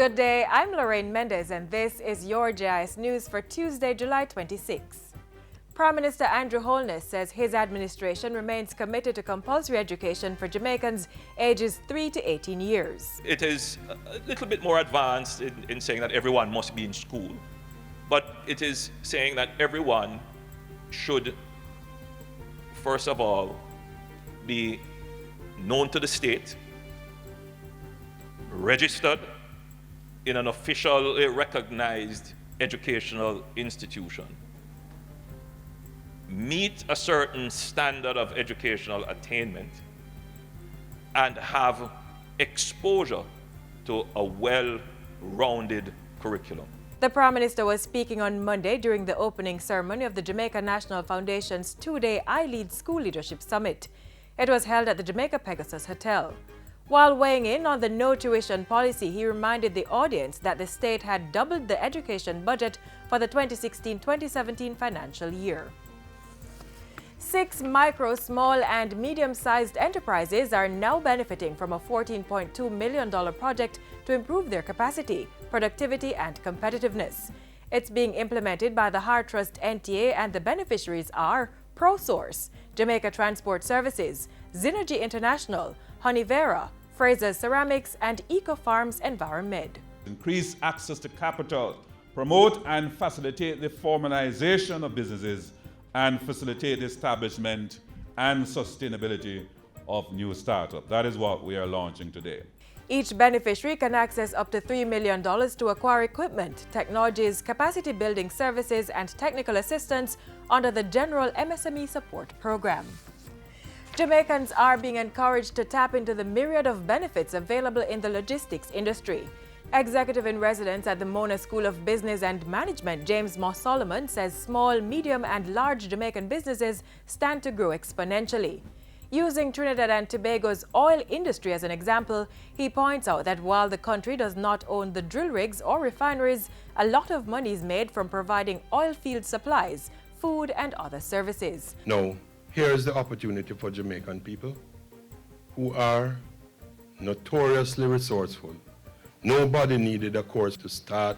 Good day, I'm Lorraine Mendez and this is your JIS News for Tuesday, July 26. Prime Minister Andrew Holness says his administration remains committed to compulsory education for Jamaicans ages 3 to 18 years. It is a little bit more advanced in saying that everyone must be in school, but it is saying that everyone should, first of all, be known to the state, registered in an officially recognized educational institution, meet a certain standard of educational attainment, and have exposure to a well-rounded curriculum. The Prime Minister was speaking on Monday during the opening ceremony of the Jamaica National Foundation's two-day I Lead School Leadership Summit. It was held at the Jamaica Pegasus Hotel. While weighing in on the no tuition policy, he reminded the audience that the state had doubled the education budget for the 2016-2017 financial year. 6 micro, small and medium-sized enterprises are now benefiting from a $14.2 million project to improve their capacity, productivity and competitiveness. It's being implemented by the Heart Trust NTA and the beneficiaries are ProSource, Jamaica Transport Services, Synergy International, Honeyvera, Fraser's Ceramics and EcoFarms Environmed. Increase access to capital, promote and facilitate the formalization of businesses, and facilitate the establishment and sustainability of new startups. That is what we are launching today. Each beneficiary can access up to $3 million to acquire equipment, technologies, capacity building services and technical assistance under the General MSME Support Program. Jamaicans are being encouraged to tap into the myriad of benefits available in the logistics industry. Executive in residence at the Mona School of Business and Management, James Moss Solomon, says small, medium and large Jamaican businesses stand to grow exponentially. Using Trinidad and Tobago's oil industry as an example, he points out that while the country does not own the drill rigs or refineries, a lot of money is made from providing oil field supplies, food and other services. Now, here is the opportunity for Jamaican people who are notoriously resourceful. Nobody needed a course to start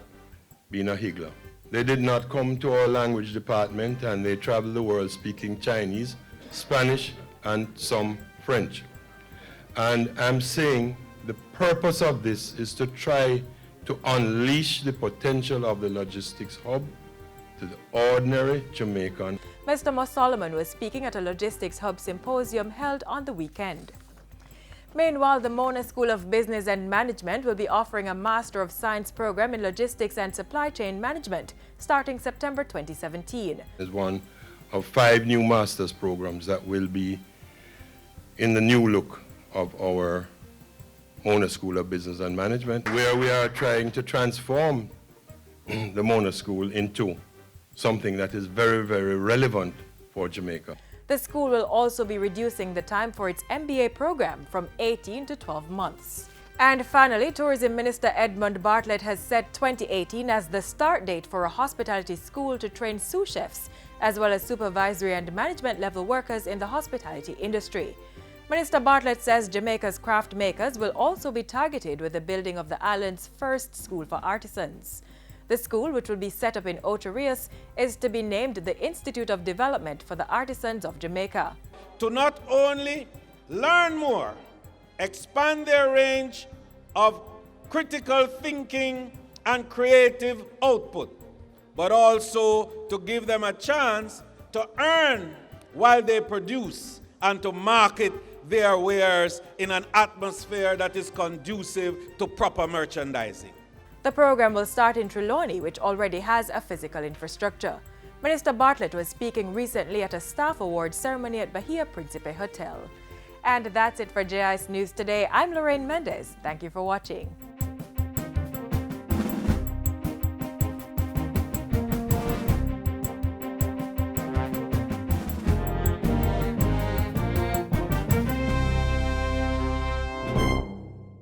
being a higgler. They did not come to our language department and they traveled the world speaking Chinese, Spanish, and some French. And I'm saying the purpose of this is to try to unleash the potential of the logistics hub to the ordinary Jamaican. Mr. Moss Solomon was speaking at a logistics hub symposium held on the weekend. Meanwhile, the Mona School of Business and Management will be offering a Master of Science program in Logistics and Supply Chain Management starting September 2017. It's one of 5 new master's programs that will be in the new look of our Mona School of Business and Management, where we are trying to transform the Mona School into something that is very, very relevant for Jamaica. The school will also be reducing the time for its MBA program from 18 to 12 months. And finally, Tourism Minister Edmund Bartlett has set 2018 as the start date for a hospitality school to train sous chefs, as well as supervisory and management level workers in the hospitality industry. Minister Bartlett says Jamaica's craft makers will also be targeted with the building of the island's first school for artisans. The school, which will be set up in Ocho Rios, is to be named the Institute of Development for the Artisans of Jamaica. To not only learn more, expand their range of critical thinking and creative output, but also to give them a chance to earn while they produce and to market their wares in an atmosphere that is conducive to proper merchandising. The program will start in Trelawney, which already has a physical infrastructure. Minister Bartlett was speaking recently at a staff awards ceremony at Bahia Principe Hotel. And that's it for JIS News today. I'm Lorraine Mendez. Thank you for watching.